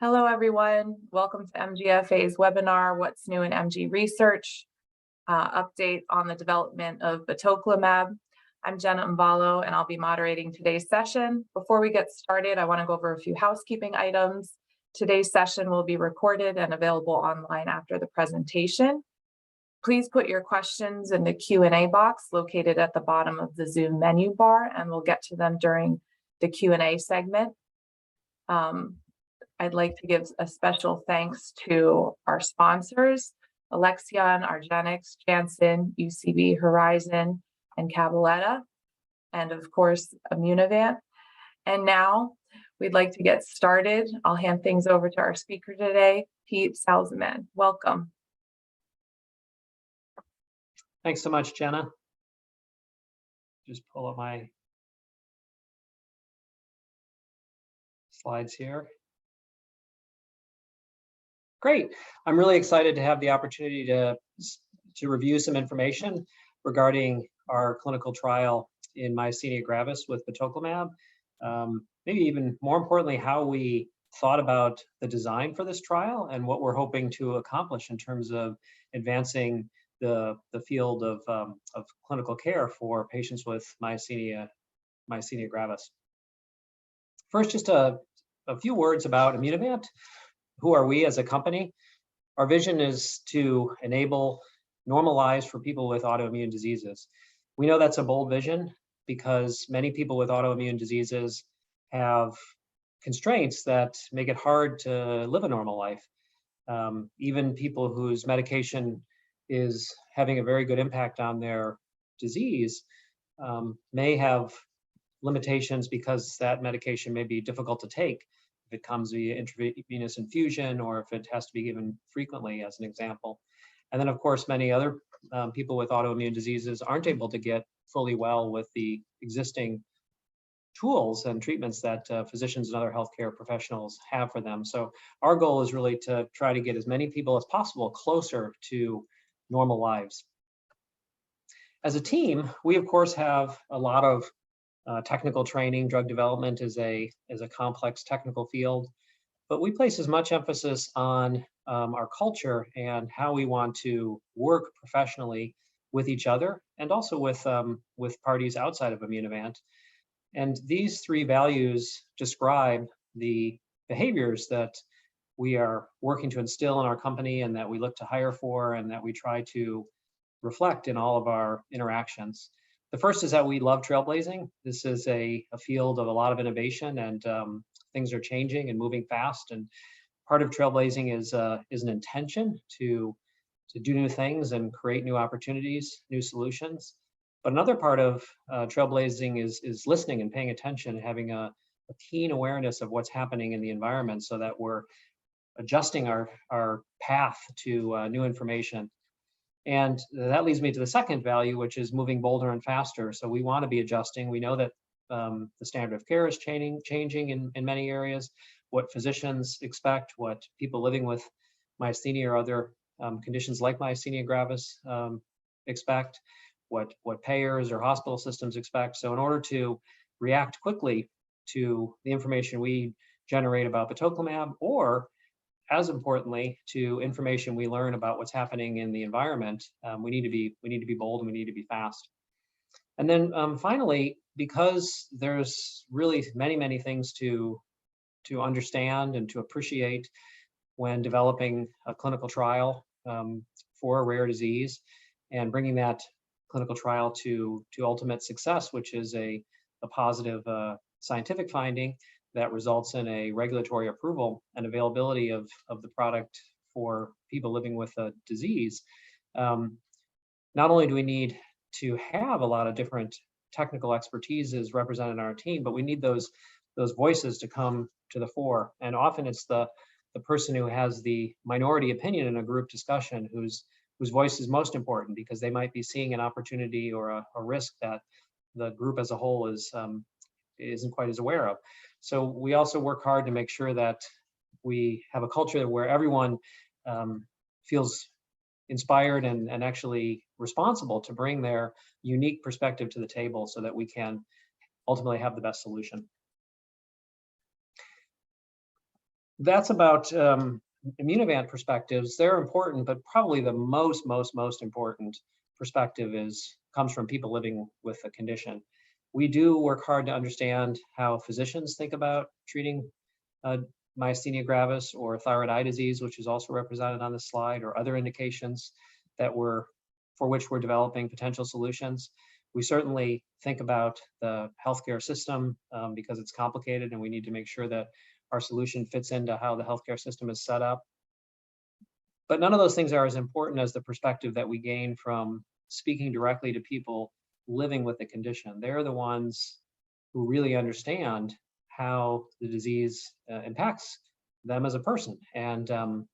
Hello, everyone. Welcome to MGFA's webinar, What's New in MG Research, update on the development of Batoclimab. I'm Jenna Mbalo, and I'll be moderating today's session. Before we get started, I want to go over a few housekeeping items. Today's session will be recorded and available online after the presentation. Please put your questions in the Q&A box located at the bottom of the Zoom menu bar, and we'll get to them during the Q&A segment. I'd like to give a special thanks to our sponsors, Alexion, Argenx, Janssen, UCB, Horizon, and Cabaletta, and of course, Immunovant. And now we'd like to get started. I'll hand things over to our speaker today, Pete Salzmann. Welcome. Thanks so much, Jenna. Just pull up my slides here. Great. I'm really excited to have the opportunity to review some information regarding our clinical trial in myasthenia gravis with batoclimab. Maybe even more importantly, how we thought about the design for this trial and what we're hoping to accomplish in terms of advancing the field of clinical care for patients with myasthenia gravis. First, just a few words about Immunovant. Who are we as a company? Our vision is to enable normal lives for people with autoimmune diseases. We know that's a bold vision because many people with autoimmune diseases have constraints that make it hard to live a normal life. Even people whose medication is having a very good impact on their disease may have limitations because that medication may be difficult to take. If it comes via intravenous infusion or if it has to be given frequently, as an example. And then, of course, many other people with autoimmune diseases aren't able to get fully well with the existing tools and treatments that physicians and other healthcare professionals have for them. So our goal is really to try to get as many people as possible closer to normal lives. As a team, we, of course, have a lot of technical training. Drug development is a complex technical field, but we place as much emphasis on our culture and how we want to work professionally with each other and also with parties outside of Immunovant. And these three values describe the behaviors that we are working to instill in our company and that we look to hire for and that we try to reflect in all of our interactions. The first is that we love trailblazing. This is a field of a lot of innovation, and things are changing and moving fast. And part of trailblazing is an intention to do new things and create new opportunities, new solutions. But another part of trailblazing is listening and paying attention, and having a keen awareness of what's happening in the environment so that we're adjusting our path to new information. And that leads me to the second value, which is moving bolder and faster. So we want to be adjusting. We know that the standard of care is changing in many areas, what physicians expect, what people living with myasthenia or other conditions like myasthenia gravis expect, what payers or hospital systems expect. So in order to react quickly to the information we generate about batoclimab, or as importantly, to information we learn about what's happening in the environment, we need to be bold and we need to be fast. And then finally, because there's really many things to understand and to appreciate when developing a clinical trial for a rare disease and bringing that clinical trial to ultimate success, which is a positive scientific finding that results in a regulatory approval and availability of the product for people living with a disease. Not only do we need to have a lot of different technical expertises represented in our team, but we need those voices to come to the fore. And often it's the person who has the minority opinion in a group discussion whose voice is most important, because they might be seeing an opportunity or a risk that the group as a whole isn't quite as aware of. So we also work hard to make sure that we have a culture where everyone feels inspired and actually responsible to bring their unique perspective to the table so that we can ultimately have the best solution. that's about Immunovant perspectives. They're important, but probably the most important perspective comes from people living with the condition. We do work hard to understand how physicians think about treating myasthenia gravis or thyroid eye disease, which is also represented on the slide, or other indications for which we're developing potential solutions. We certainly think about the healthcare system because it's complicated, and we need to make sure that our solution fits into how the healthcare system is set up. But none of those things are as important as the perspective that we gain from speaking directly to people living with the condition. They're the ones who really understand how the disease impacts them as a person. And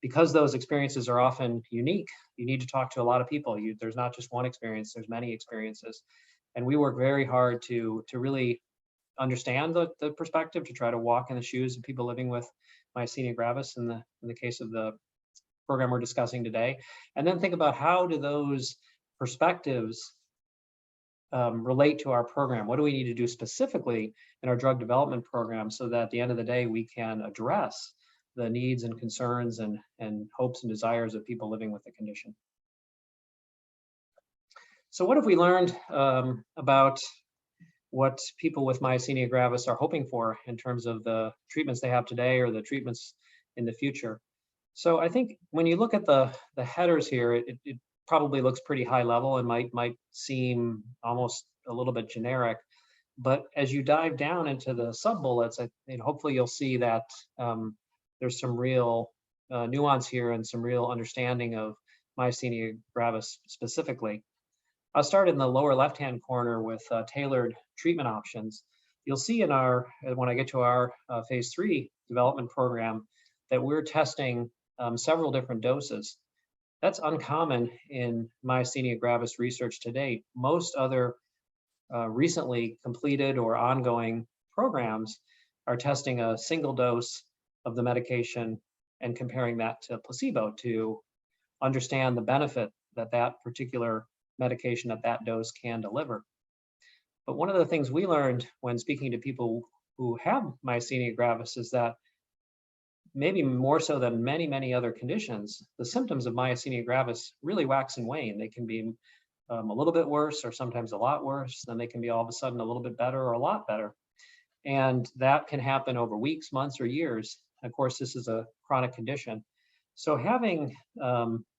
because those experiences are often unique, you need to talk to a lot of people. There's not just one experience, there's many experiences. And we work very hard to really understand the perspective, to try to walk in the shoes of people living with myasthenia gravis in the case of the program we're discussing today. And then think about, how do those perspectives relate to our program? What do we need to do specifically in our drug development program so that at the end of the day, we can address the needs and concerns and hopes and desires of people living with the condition? So what have we learned about what people with myasthenia gravis are hoping for in terms of the treatments they have today or the treatments in the future? So I think when you look at the headers here, it probably looks pretty high level and might seem almost a little bit generic. But as you dive down into the sub-bullets, hopefully you'll see that there's some real nuance here and some real understanding of myasthenia gravis specifically. I'll start in the lower left-hand corner with tailored treatment options. You'll see when I get to our phase 3 development program that we're testing several different doses. That's uncommon in myasthenia gravis research to date. Most other recently completed or ongoing programs are testing a single dose of the medication and comparing that to placebo to understand the benefit that particular medication at that dose can deliver. But one of the things we learned when speaking to people who have myasthenia gravis is that maybe more so than many other conditions, the symptoms of myasthenia gravis really wax and wane. They can be a little bit worse or sometimes a lot worse. Then they can be all of a sudden a little bit better or a lot better. And that can happen over weeks, months, or years. Of course, this is a chronic condition. So having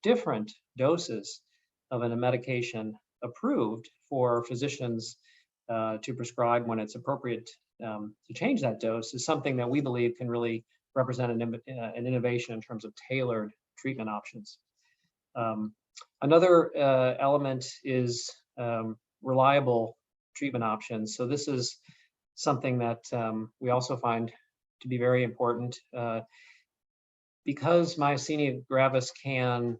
different doses of a medication approved for physicians to prescribe when it's appropriate to change that dose is something that we believe can really represent an innovation in terms of tailored treatment options. Another element is reliable treatment options. So this is something that we also find to be very important because myasthenia gravis can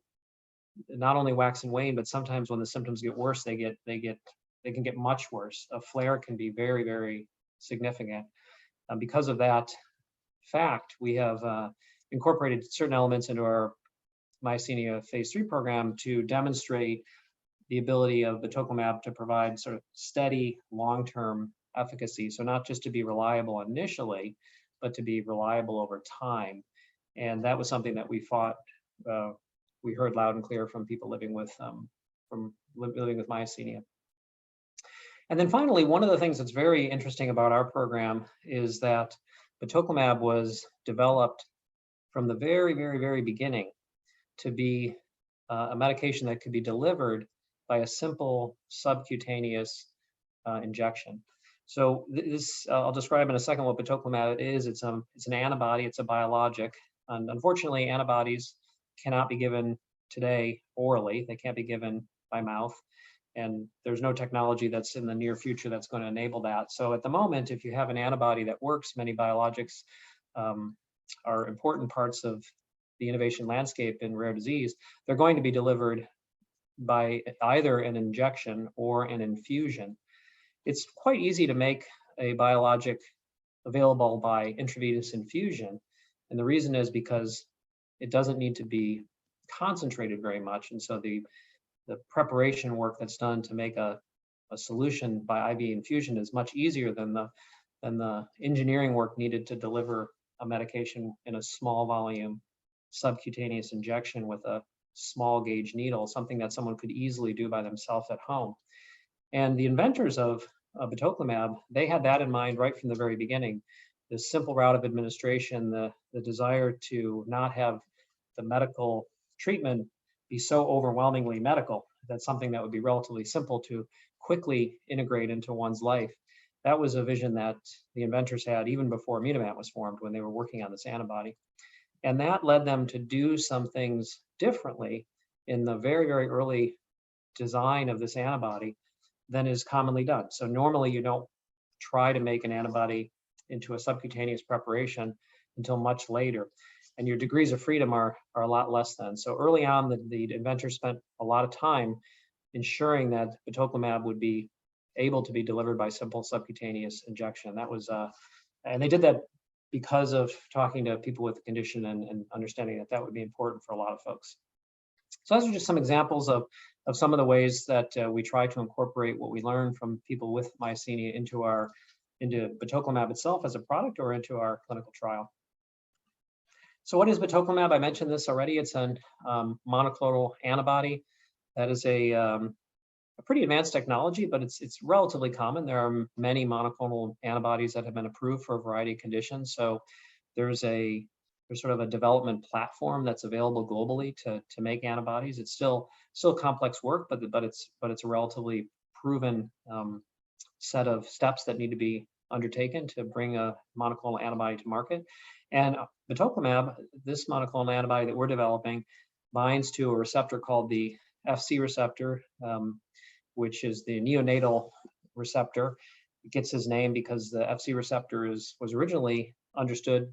not only wax and wane, but sometimes when the symptoms get worse, they can get much worse. A flare can be very significant. Because of that fact, we have incorporated certain elements into our myasthenia phase 3 program to demonstrate the ability of batoclimab to provide sort of steady long-term efficacy. So not just to be reliable initially, but to be reliable over time. And that was something that we heard loud and clear from people living with myasthenia. And then finally, one of the things that's very interesting about our program is that batoclimab was developed from the very beginning to be a medication that could be delivered by a simple subcutaneous injection. So this, I'll describe in a second what batoclimab is. It's an antibody, it's a biologic. And unfortunately, antibodies cannot be given today orally. They can't be given by mouth. And there's no technology that's in the near future that's going to enable that. So at the moment, if you have an antibody that works, many biologics are important parts of the innovation landscape in rare disease. They're going to be delivered by either an injection or an infusion. It's quite easy to make a biologic available by intravenous infusion. And the reason is because it doesn't need to be concentrated very much. And so the preparation work that's done to make a solution by IV infusion is much easier than the engineering work needed to deliver a medication in a small volume subcutaneous injection with a small gauge needle, something that someone could easily do by themselves at home. And the inventors of batoclimab, they had that in mind right from the very beginning. The simple route of administration, the desire to not have the medical treatment be so overwhelmingly medical. That's something that would be relatively simple to quickly integrate into one's life. That was a vision that the inventors had even before Immunovant was formed, when they were working on this antibody. And that led them to do some things differently in the very, very early design of this antibody than is commonly done. So normally you don't try to make an antibody into a subcutaneous preparation until much later, and your degrees of freedom are a lot less then. So early on, the inventors spent a lot of time ensuring that batoclimab would be able to be delivered by simple subcutaneous injection. That was, and they did that because of talking to people with the condition and understanding that that would be important for a lot of folks. So those are just some examples of some of the ways that we try to incorporate what we learn from people with myasthenia into batoclimab itself as a product or into our clinical trial. So what is batoclimab? I mentioned this already. It's a monoclonal antibody. That is a pretty advanced technology, but it's relatively common. There are many monoclonal antibodies that have been approved for a variety of conditions. So there's sort of a development platform that's available globally to make antibodies. It's still complex work, but it's a relatively proven set of steps that need to be undertaken to bring a monoclonal antibody to market. And batoclimab, this monoclonal antibody that we're developing, binds to a receptor called the FC receptor, which is the neonatal receptor. It gets its name because the FC receptor was originally understood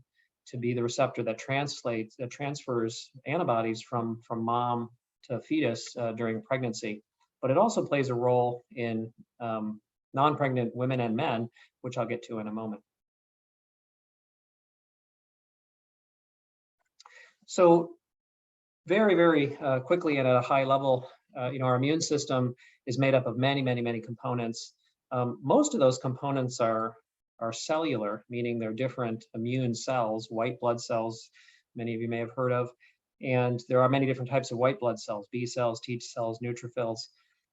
to be the receptor that transfers antibodies from mom to fetus during pregnancy. But it also plays a role in non-pregnant women and men, which I'll get to in a moment. So very, very quickly and at a high level, our immune system is made up of many, many, many components. Most of those components are cellular, meaning they're different immune cells, white blood cells, many of you may have heard of. And there are many different types of white blood cells, B cells, T cells, neutrophils.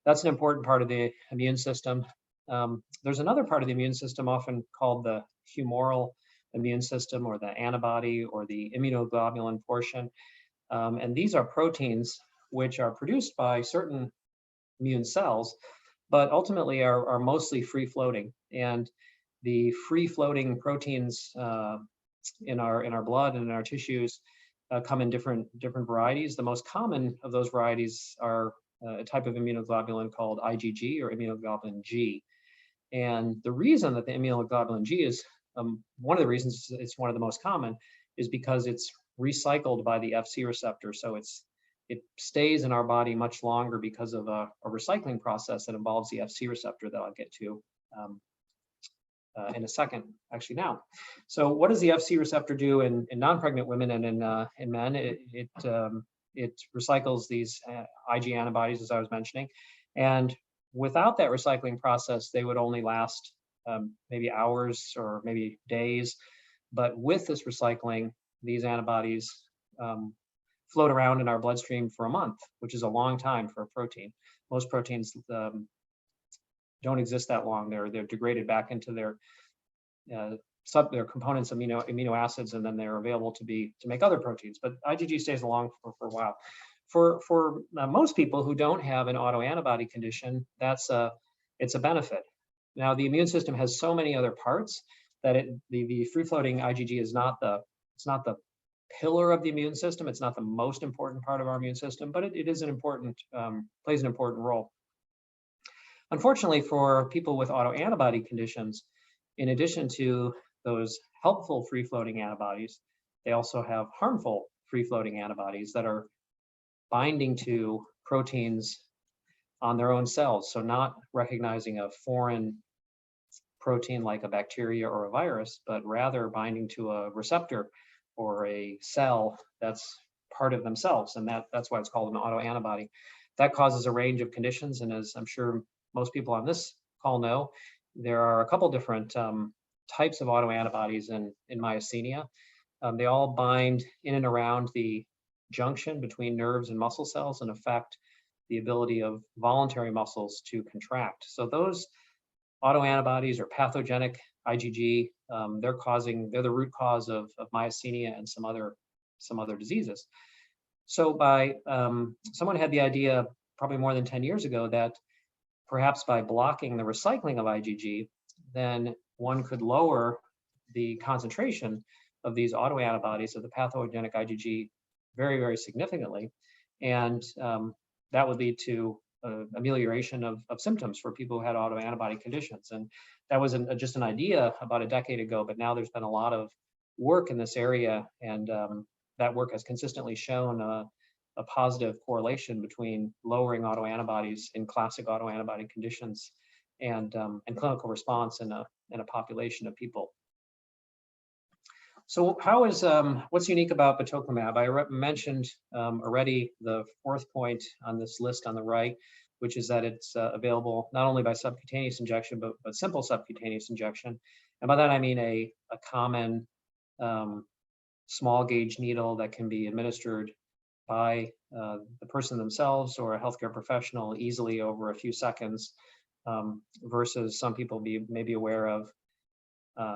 That's an important part of the immune system. There's another part of the immune system often called the humoral immune system, or the antibody, or the immunoglobulin portion. And these are proteins which are produced by certain immune cells, but ultimately are mostly free-floating. And the free-floating proteins in our blood and in our tissues come in different varieties. The most common of those varieties are a type of immunoglobulin called IgG, or immunoglobulin G. And the reason that the immunoglobulin G is one of the reasons it's one of the most common is because it's recycled by the FC receptor. So it stays in our body much longer because of a recycling process that involves the FC receptor that I'll get to in a second, actually now. So what does the FC receptor do in non-pregnant women and in men? It recycles these Ig antibodies, as I was mentioning. And without that recycling process, they would only last maybe hours or maybe days. But with this recycling, these antibodies float around in our bloodstream for a month, which is a long time for a protein. Most proteins don't exist that long. They're degraded back into their components, amino acids, and then they're available to make other proteins. But IgG stays along for a while. For most people who don't have an autoantibody condition, it's a benefit. Now, the immune system has so many other parts that the free-floating IgG is not the pillar of the immune system. It's not the most important part of our immune system, but it is plays an important role. Unfortunately, for people with autoantibody conditions, in addition to those helpful free-floating antibodies, they also have harmful free-floating antibodies that are binding to proteins on their own cells. So not recognizing a foreign protein like a bacteria or a virus, but rather binding to a receptor or a cell that's part of themselves. And that's why it's called an autoantibody. That causes a range of conditions. And as I'm sure most people on this call know, there are a couple different types of autoantibodies in myasthenia. They all bind in and around the junction between nerves and muscle cells and affect the ability of voluntary muscles to contract. So those autoantibodies or pathogenic IgG, they're the root cause of myasthenia and some other diseases. So someone had the idea probably more than 10 years ago that perhaps by blocking the recycling of IgG, then one could lower the concentration of these autoantibodies of the pathogenic IgG very, very significantly. And that would lead to amelioration of symptoms for people who had autoantibody conditions. And that was just an idea about a decade ago, but now there's been a lot of work in this area, and that work has consistently shown a positive correlation between lowering autoantibodies in classic autoantibody conditions and clinical response in a population of people. So what's unique about batoclimab? I mentioned already the fourth point on this list on the right, which is that it's available not only by subcutaneous injection, but simple subcutaneous injection. And by that, I mean a common small gauge needle that can be administered by the person themselves or a healthcare professional easily over a few seconds, versus some people may be aware of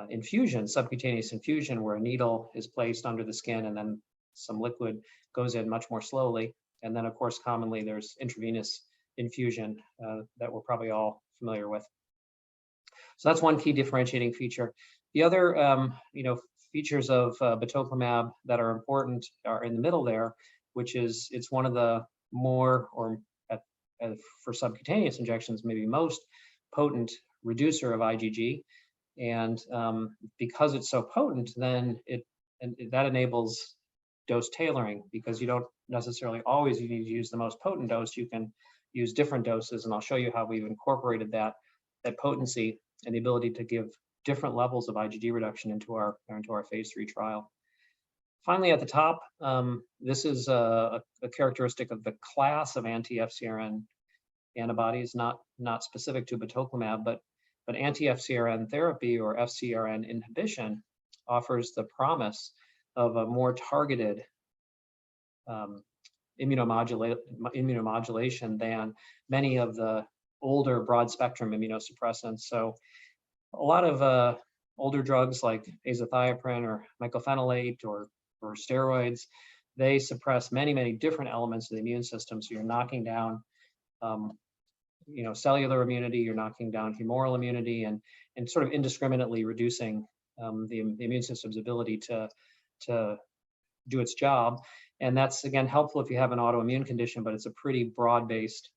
infusion, subcutaneous infusion, where a needle is placed under the skin and then some liquid goes in much more slowly. And then, of course, commonly there's intravenous infusion that we're probably all familiar with. So that's one key differentiating feature. The other, features of batoclimab that are important are in the middle there, which is it's one of the more, or for subcutaneous injections, maybe most potent reducer of IgG. And because it's so potent, then that enables dose tailoring, because you don't necessarily always need to use the most potent dose. You can use different doses, and I'll show you how we've incorporated that potency and the ability to give different levels of IgG reduction into our phase 3 trial. Finally, at the top, this is a characteristic of the class of anti-FcRn antibodies, not specific to batoclimab, but anti-FcRn therapy or FcRn inhibition offers the promise of a more targeted immunomodulation than many of the older broad spectrum immunosuppressants. So a lot of older drugs like azathioprine or mycophenolate or steroids, they suppress many different elements of the immune system. So you're knocking down cellular immunity, you're knocking down humoral immunity, and sort of indiscriminately reducing the immune system's ability to do its job. And that's, again, helpful if you have an autoimmune condition, but it's a pretty broad-based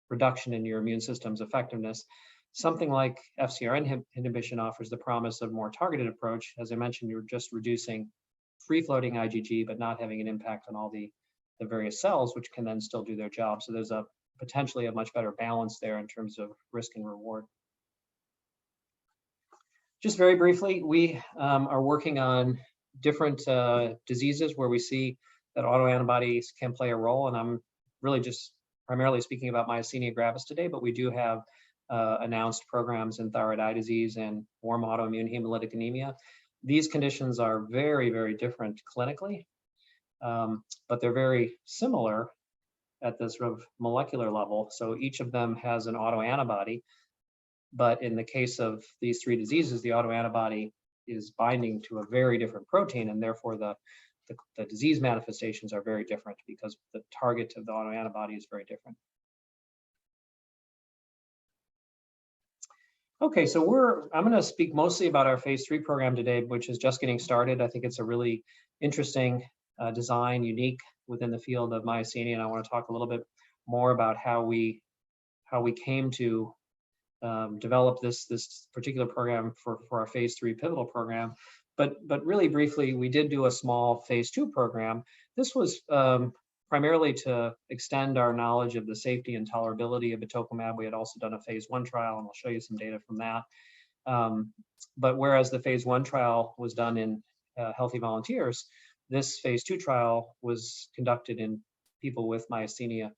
reduction in your immune system's effectiveness. Something like FcRn inhibition offers the promise of more targeted approach. As I mentioned, you're just reducing free-floating IgG, but not having an impact on all the various cells, which can then still do their job. So there's potentially a much better balance there in terms of risk and reward. Just very briefly, we are working on different diseases where we see that autoantibodies can play a role, and I'm really just primarily speaking about myasthenia gravis today, but we do have announced programs in thyroid eye disease and warm autoimmune hemolytic anemia. These conditions are very different clinically, but they're very similar at the sort of molecular level. So each of them has an autoantibody, but in the case of these three diseases, the autoantibody is binding to a very different protein, and therefore the disease manifestations are very different because the target of the autoantibody is very different. Okay, so I'm going to speak mostly about our phase 3 program today, which is just getting started. I think it's a really interesting design, unique within the field of myasthenia, and I want to talk a little bit more about how we came to develop this particular program for our phase 3 pivotal program. But really briefly, we did do a small phase 2 program. This was primarily to extend our knowledge of the safety and tolerability of batoclimab. We had also done a phase 1 trial, and I'll show you some data from that. But whereas the phase 1 trial was done in healthy volunteers, this phase 2 trial was conducted in people with myasthenia.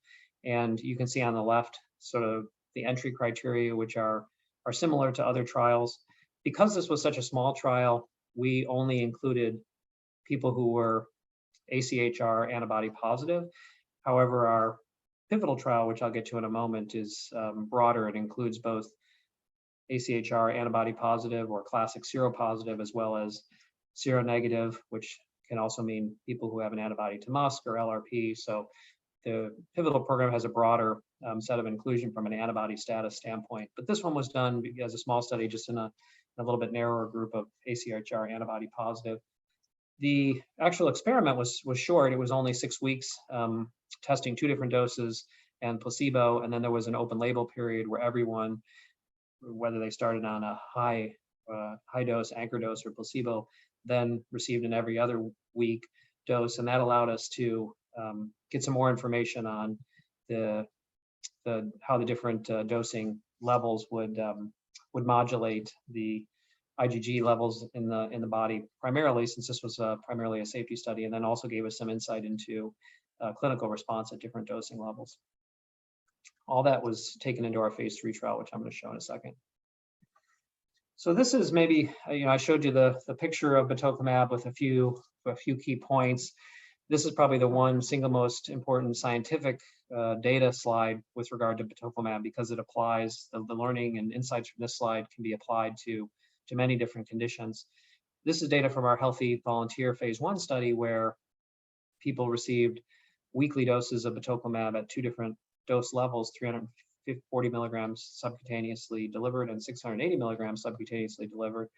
And you can see on the left sort of the entry criteria, which are similar to other trials. Because this was such a small trial, we only included people who were AChR antibody positive. However, our pivotal trial, which I'll get to in a moment, is broader. It includes both AChR antibody positive or classic seropositive, as well as seronegative, which can also mean people who have an antibody to MuSK or LRP. So the pivotal program has a broader set of inclusion from an antibody status standpoint. But this one was done as a small study, just in a little bit narrower group of AChR antibody positive. The actual experiment was short. It was only 6 weeks, testing 2 different doses and placebo. And then there was an open label period where everyone, whether they started on a high dose, anchor dose, or placebo, then received an every other week dose. And that allowed us to get some more information on how the different dosing levels would modulate the IgG levels in the body, primarily, since this was primarily a safety study, and then also gave us some insight into clinical response at different dosing levels. All that was taken into our phase 3 trial, which I'm going to show in a second. So this is maybe, I showed you the picture of batoclimab with a few key points. This is probably the one single most important scientific data slide with regard to batoclimab, because it applies, the learning and insights from this slide can be applied to many different conditions. This is data from our healthy volunteer phase 1 study, where people received weekly doses of batoclimab at 2 different dose levels, 340 milligrams subcutaneously delivered and 680 milligrams subcutaneously delivered.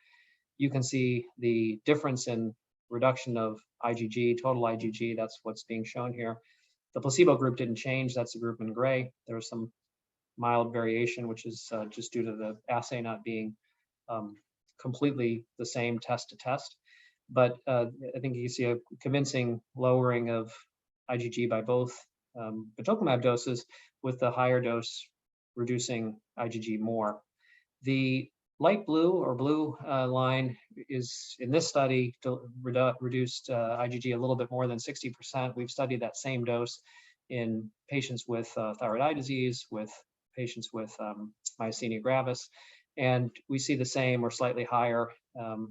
You can see the difference in reduction of IgG, total IgG, that's what's being shown here. The placebo group didn't change, that's the group in gray. There was some mild variation, which is just due to the assay not being completely the same test to test. But I think you see a convincing lowering of IgG by both batoclimab doses, with the higher dose reducing IgG more. The light blue or blue line is, in this study, reduced IgG a little bit more than 60%. We've studied that same dose in patients with thyroid eye disease, with patients with myasthenia gravis, and we see the same or slightly higher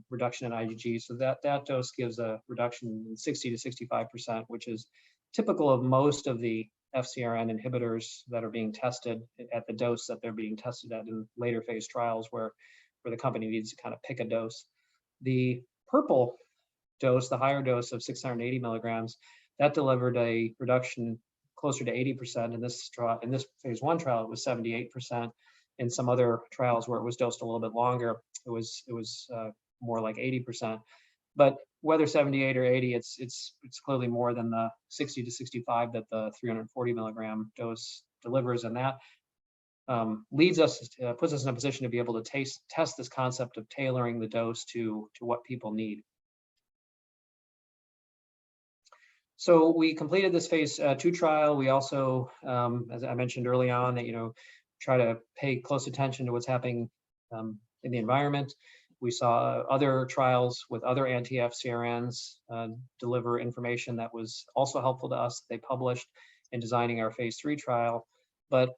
reduction in IgG. So that dose gives a reduction in 60 to 65%, which is typical of most of the FcRn inhibitors that are being tested at the dose that they're being tested at in later phase trials, where the company needs to kind of pick a dose. The purple dose, the higher dose of 680 milligrams, that delivered a reduction closer to 80%. In this phase 1 trial, it was 78%. In some other trials where it was dosed a little bit longer, it was more like 80%. But whether 78 or 80, it's clearly more than the 60 to 65 that the 340 milligram dose delivers, and that puts us in a position to be able to test this concept of tailoring the dose to what people need. So we completed this phase 2 trial. We also, as I mentioned early on, that try to pay close attention to what's happening in the environment. We saw other trials with other anti-FcRns deliver information that was also helpful to us. They published in designing our phase 3 trial. But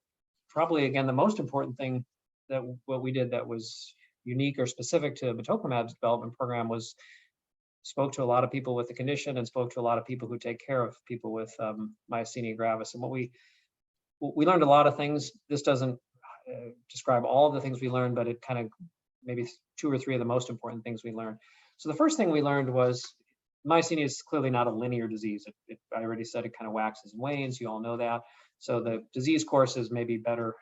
probably, again, the most important thing that what we did that was unique or specific to batoclimab's development program was spoke to a lot of people with the condition and spoke to a lot of people who take care of people with myasthenia gravis. And what we learned a lot of things. This doesn't describe all of the things we learned, but it kind of maybe 2 or 3 of the most important things we learned. So the first thing we learned was myasthenia is clearly not a linear disease. I already said it kind of waxes and wanes. You all know that. So the disease course is maybe better,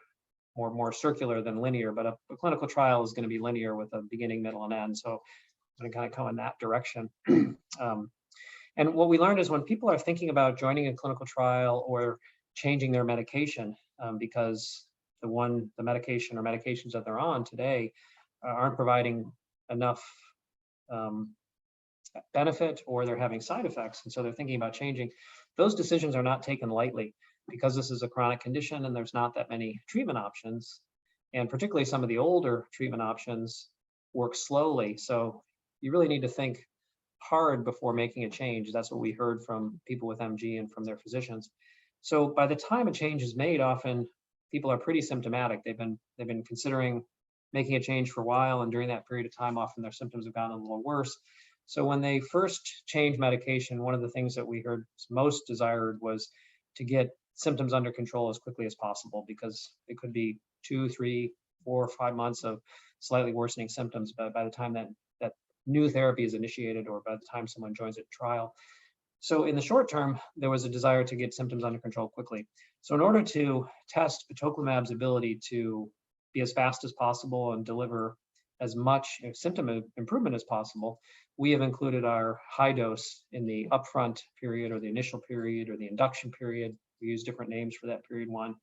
more circular than linear, but a clinical trial is going to be linear with a beginning, middle, and end. So I'm going to kind of go in that direction. And what we learned is when people are thinking about joining a clinical trial or changing their medication, because the medication or medications that they're on today aren't providing enough benefit, or they're having side effects, and so they're thinking about changing. Those decisions are not taken lightly, because this is a chronic condition and there's not that many treatment options, and particularly some of the older treatment options work slowly. So you really need to think hard before making a change. That's what we heard from people with MG and from their physicians. So by the time a change is made, often people are pretty symptomatic. They've been considering making a change for a while, and during that period of time, often their symptoms have gotten a little worse. So when they first changed medication, one of the things that we heard most desired was to get symptoms under control as quickly as possible, because it could be 2, 3, 4, 5 months of slightly worsening symptoms by the time that new therapy is initiated, or by the time someone joins a trial. So in the short term, there was a desire to get symptoms under control quickly. So in order to test batoclimab's ability to be as fast as possible and deliver as much symptom improvement as possible, we have included our high dose in the upfront period, or the initial period, or the induction period. We use different names for that period one,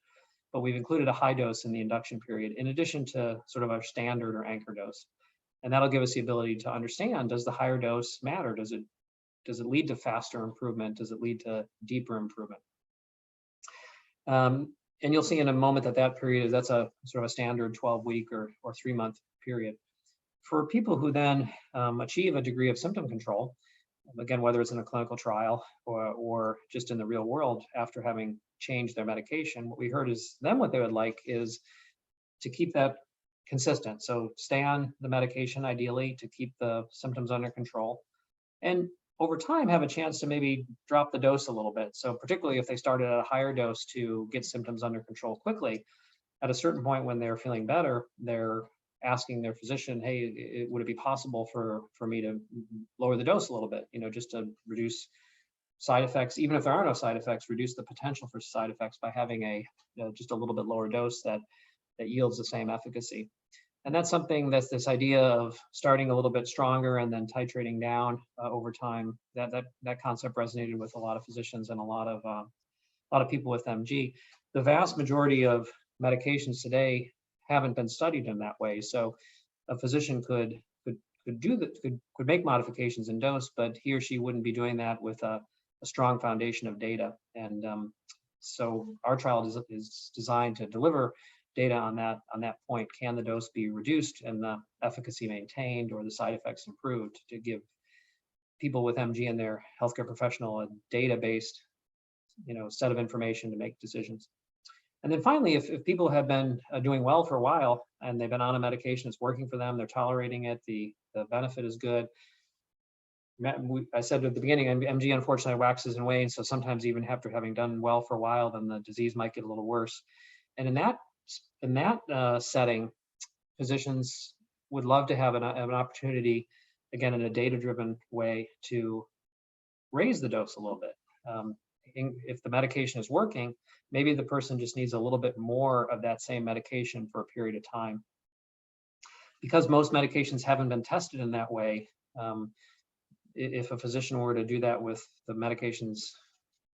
but we've included a high dose in the induction period, in addition to sort of our standard or anchor dose. And that'll give us the ability to understand, does the higher dose matter? Does it lead to faster improvement? Does it lead to deeper improvement? And you'll see in a moment that period, that's a sort of a standard 12-week or 3-month period. For people who then achieve a degree of symptom control, again, whether it's in a clinical trial or just in the real world after having changed their medication, what we heard is then what they would like is to keep that consistent. So stay on the medication, ideally, to keep the symptoms under control. And over time, have a chance to maybe drop the dose a little bit. So particularly if they started at a higher dose to get symptoms under control quickly, at a certain point when they're feeling better, they're asking their physician, hey, would it be possible for me to lower the dose a little bit, just to reduce side effects, even if there are no side effects, reduce the potential for side effects by having just a little bit lower dose that yields the same efficacy. And that's something that's this idea of starting a little bit stronger and then titrating down over time. That concept resonated with a lot of physicians and a lot of people with MG. The vast majority of medications today haven't been studied in that way. So a physician could make modifications in dose, but he or she wouldn't be doing that with a strong foundation of data. And so our trial is designed to deliver data on that point. Can the dose be reduced and the efficacy maintained, or the side effects improved, to give people with MG and their healthcare professional a data-based set of information to make decisions. And then finally, if people have been doing well for a while and they've been on a medication, it's working for them, they're tolerating it, the benefit is good. I said at the beginning, MG unfortunately waxes and wanes, so sometimes even after having done well for a while, then the disease might get a little worse. And in that setting, physicians would love to have an opportunity, again, in a data-driven way, to raise the dose a little bit. If the medication is working, maybe the person just needs a little bit more of that same medication for a period of time. Because most medications haven't been tested in that way, if a physician were to do that with the medications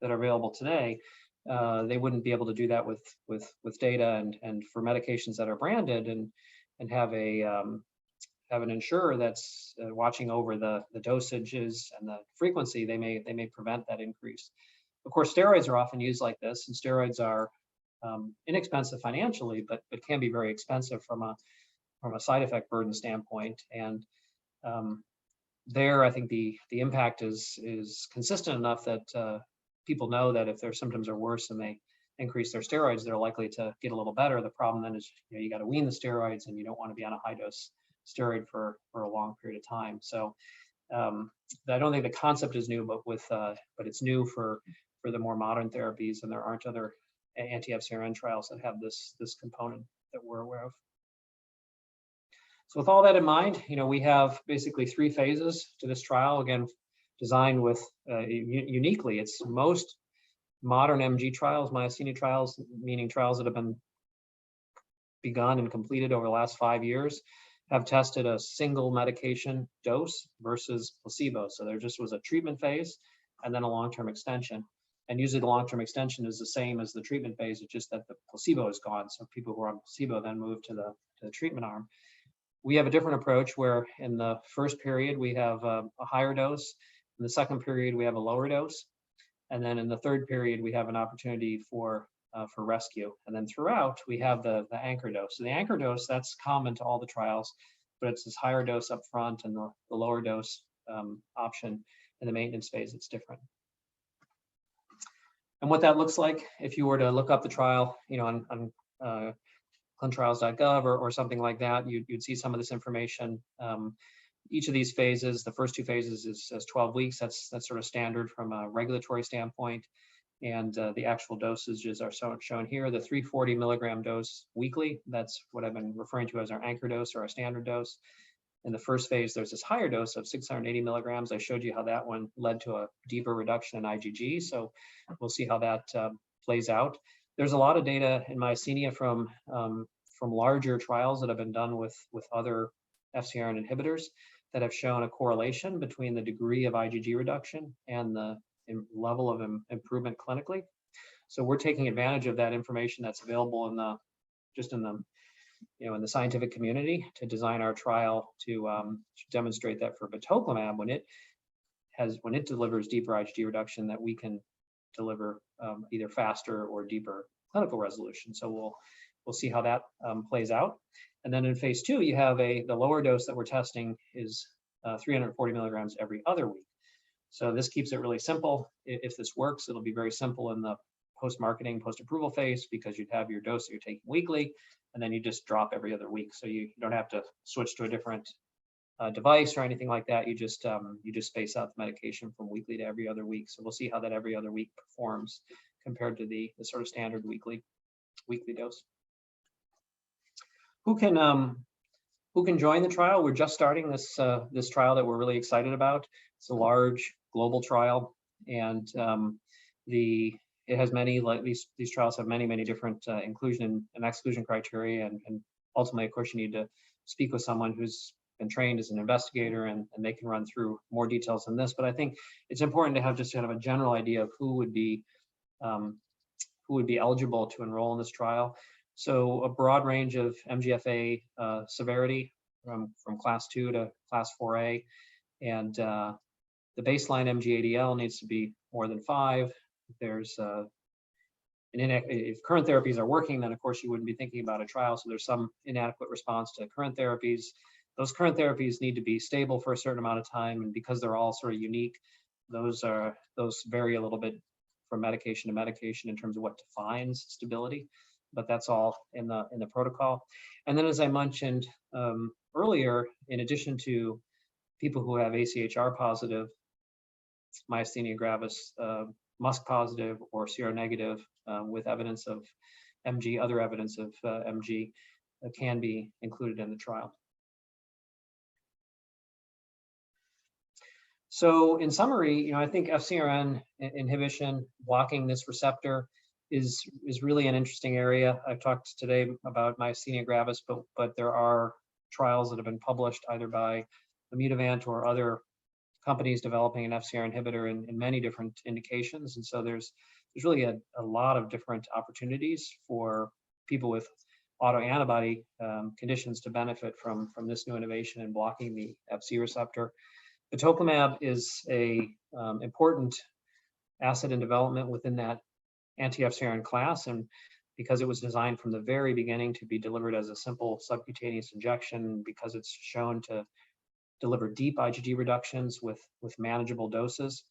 that are available today, they wouldn't be able to do that with data. And for medications that are branded and have an insurer that's watching over the dosages and the frequency, they may prevent that increase. Of course, steroids are often used like this, and steroids are inexpensive financially, but can be very expensive from a side effect burden standpoint. And there, I think the impact is consistent enough that people know that if their symptoms are worse and they increase their steroids, they're likely to get a little better. The problem then is you got to wean the steroids, and you don't want to be on a high dose steroid for a long period of time. So I don't think the concept is new, but it's new for the more modern therapies, and there aren't other anti-FcRn trials that have this component that we're aware of. So with all that in mind, we have basically 3 phases to this trial, again, designed with uniquely. It's most modern MG trials, myasthenia trials, meaning trials that have been begun and completed over the last 5 years, have tested a single medication dose versus placebo. So there just was a treatment phase and then a long-term extension. And usually the long-term extension is the same as the treatment phase, it's just that the placebo is gone. So people who are on placebo then move to the treatment arm. We have a different approach where in the first period, we have a higher dose. In the second period, we have a lower dose. And then in the third period, we have an opportunity for rescue. And then throughout, we have the anchor dose. So the anchor dose, that's common to all the trials, but it's this higher dose up front and the lower dose option in the maintenance phase, it's different. And what that looks like, if you were to look up the trial, on clinicaltrials.gov or something like that, you'd see some of this information. each of these phases, the first 2 phases is 12 weeks. That's sort of standard from a regulatory standpoint. And the actual dosages are shown here. The 340 milligram dose weekly, that's what I've been referring to as our anchor dose or our standard dose. In the first phase, there's this higher dose of 680 milligrams. I showed you how that one led to a deeper reduction in IgG. So we'll see how that plays out. There's a lot of data in myasthenia from larger trials that have been done with other FcRn inhibitors that have shown a correlation between the degree of IgG reduction and the level of improvement clinically. So we're taking advantage of that information that's available in the in the scientific community to design our trial to demonstrate that for batoclimab, when it delivers deeper IgG reduction, that we can deliver either faster or deeper clinical resolution. So we'll see how that plays out. And then in phase 2, you have the lower dose that we're testing is 340 milligrams every other week. So this keeps it really simple. If this works, it'll be very simple in the post-marketing, post-approval phase, because you'd have your dose that you're taking weekly, and then you just drop every other week. So you don't have to switch to a different device or anything like that. You just space out the medication from weekly to every other week. So we'll see how that every other week performs compared to the sort of standard weekly dose. Who can join the trial? We're just starting this trial that we're really excited about. It's a large global trial, and it has many, like these trials have many different inclusion and exclusion criteria, and ultimately, of course, you need to speak with someone who's been trained as an investigator, and they can run through more details than this. But I think it's important to have just kind of a general idea of who would be eligible to enroll in this trial. So a broad range of MGFA severity from class 2 to class 4A, and the baseline MG-ADL needs to be more than 5. There's if current therapies are working, then of course you wouldn't be thinking about a trial. So there's some inadequate response to current therapies. Those current therapies need to be stable for a certain amount of time, and because they're all sort of unique, those vary a little bit from medication to medication in terms of what defines stability. But that's all in the protocol. And then, as I mentioned earlier, in addition to people who have AChR positive, myasthenia gravis, MuSK positive, or CR negative with evidence of MG, other evidence of MG can be included in the trial. So in summary, I think FcRn inhibition, blocking this receptor, is really an interesting area. I've talked today about myasthenia gravis, but there are trials that have been published either by Immunovant or other companies developing an FcRn inhibitor in many different indications. And so there's really a lot of different opportunities for people with autoantibody conditions to benefit from this new innovation in blocking the Fc receptor. Batoclimab is a important asset in development within that anti-FcRn class, and because it was designed from the very beginning to be delivered as a simple subcutaneous injection, because it's shown to deliver deep IgG reductions with manageable doses.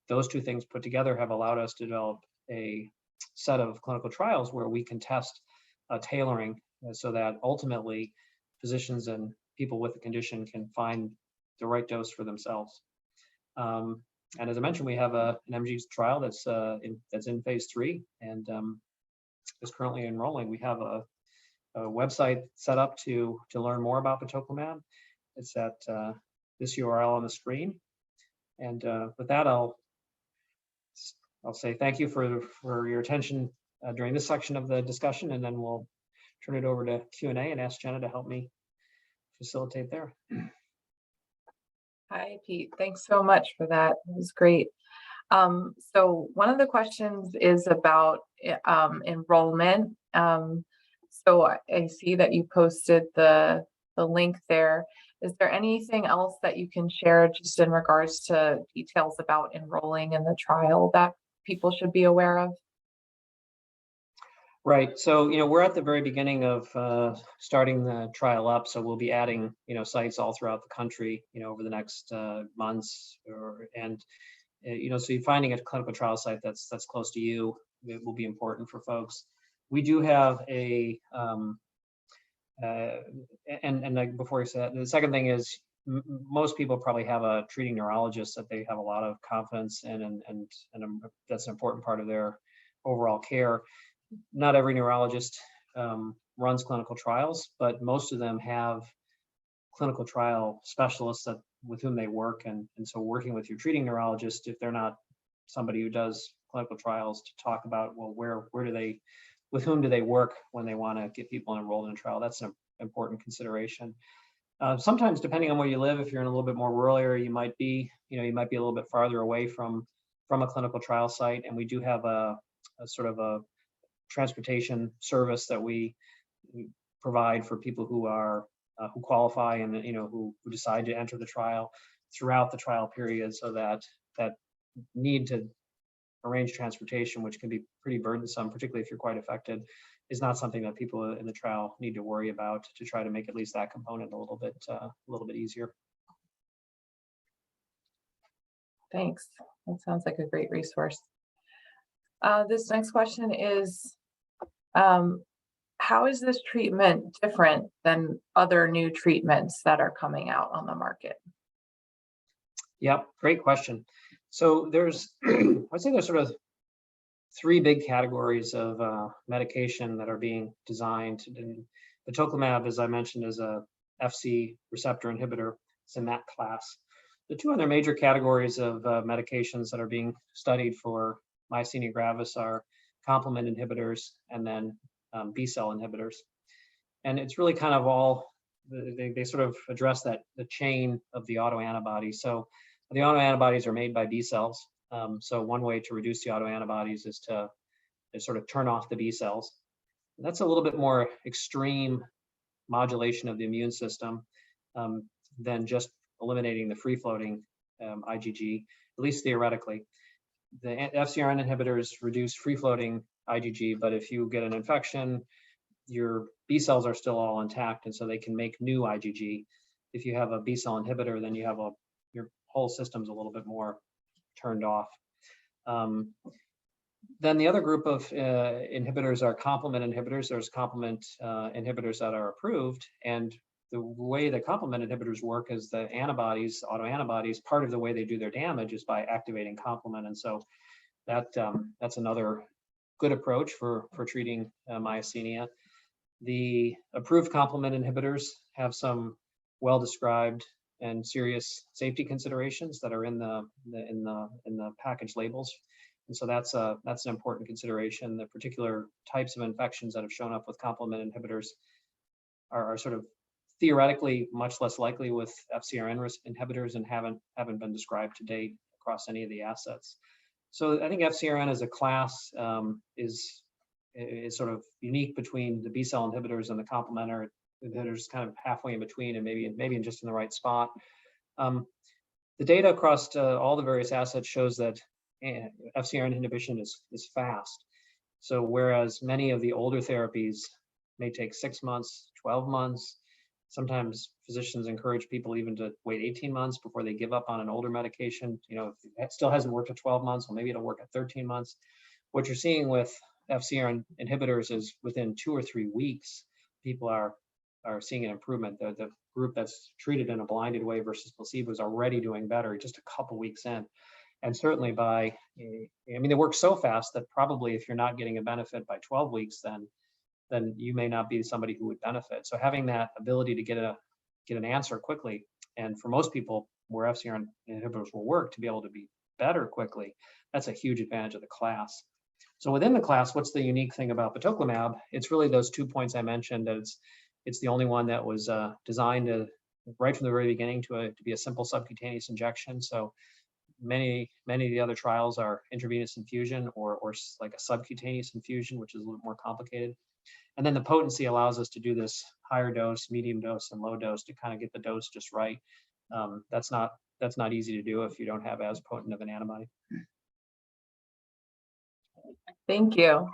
Those two things put together have allowed us to develop a set of clinical trials where we can test tailoring so that ultimately physicians and people with the condition can find the right dose for themselves. And as I mentioned, we have an MG trial that's in phase 3 and is currently enrolling. We have a website set up to learn more about batoclimab. It's at this URL on the screen. And with that, I'll say thank you for your attention during this section of the discussion, and then we'll turn it over to Q&A and ask Jenna to help me facilitate there. Hi, Pete. Thanks so much for that. It was great. So one of the questions is about enrollment. So I see that you posted the link there. Is there anything else that you can share just in regards to details about enrolling in the trial that people should be aware of? Right. So, we're at the very beginning of starting the trial up. So we'll be adding, sites all throughout the country, over the next months. So finding a clinical trial site that's close to you, it will be important for folks. We do have a, and like before you said, the second thing is most people probably have a treating neurologist that they have a lot of confidence in, and that's an important part of their overall care. Not every neurologist runs clinical trials, but most of them have clinical trial specialists with whom they work, and so working with your treating neurologist, if they're not somebody who does clinical trials, to talk about, well, with whom do they work when they want to get people enrolled in a trial. That's an important consideration. Sometimes, depending on where you live, if you're in a little bit more rural area, you might be a little bit farther away from a clinical trial site, and we do have a sort of a transportation service that we provide for people who qualify and who decide to enter the trial throughout the trial period, so that need to arrange transportation, which can be pretty burdensome, particularly if you're quite affected, is not something that people in the trial need to worry about, to try to make at least that component a little bit easier. Thanks. That sounds like a great resource. This next question is, how is this treatment different than other new treatments that are coming out on the market? Yep, great question. So I'd say there's sort of three big categories of medication that are being designed. And batoclimab, as I mentioned, is a Fc receptor inhibitor. It's in that class. The two other major categories of medications that are being studied for myasthenia gravis are complement inhibitors and then B-cell inhibitors. And it's really kind of all, they sort of address the chain of the autoantibodies. So the autoantibodies are made by B cells. So one way to reduce the autoantibodies is to sort of turn off the B cells. And that's a little bit more extreme modulation of the immune system than just eliminating the free-floating IgG, at least theoretically. The FcRn inhibitors reduce free-floating IgG, but if you get an infection, your B cells are still all intact, and so they can make new IgG. If you have a B cell inhibitor, then you have your whole system's a little bit more turned off. Then the other group of inhibitors are complement inhibitors. There's complement inhibitors that are approved, and the way that complement inhibitors work is the antibodies, autoantibodies, part of the way they do their damage is by activating complement, and so that's another good approach for treating myasthenia. The approved complement inhibitors have some well-described and serious safety considerations that are in the package labels, and so that's an important consideration. The particular types of infections that have shown up with complement inhibitors are sort of theoretically much less likely with FcRn inhibitors and haven't been described to date across any of the assets. So I think FcRn as a class is sort of unique between the B cell inhibitors and the complementary inhibitors, kind of halfway in between, and maybe just in the right spot. The data across all the various assets shows that FcRn inhibition is fast. So whereas many of the older therapies may take 6 months, 12 months, sometimes physicians encourage people even to wait 18 months before they give up on an older medication. If it still hasn't worked at 12 months, well, maybe it'll work at 13 months. What you're seeing with FcRn inhibitors is within 2 or 3 weeks, people are seeing an improvement. The group that's treated in a blinded way versus placebo is already doing better just a couple weeks in. And certainly they work so fast that probably if you're not getting a benefit by 12 weeks, then you may not be somebody who would benefit. So having that ability to get an answer quickly, and for most people where FcRn inhibitors will work, to be able to be better quickly, that's a huge advantage of the class. So within the class, what's the unique thing about batoclimab? It's really those 2 points I mentioned, that it's the only one that was designed right from the very beginning to be a simple subcutaneous injection. So many of the other trials are intravenous infusion or like a subcutaneous infusion, which is a little more complicated. And then the potency allows us to do this higher dose, medium dose, and low dose to kind of get the dose just right. That's not easy to do if you don't have as potent of an antibody. Thank you.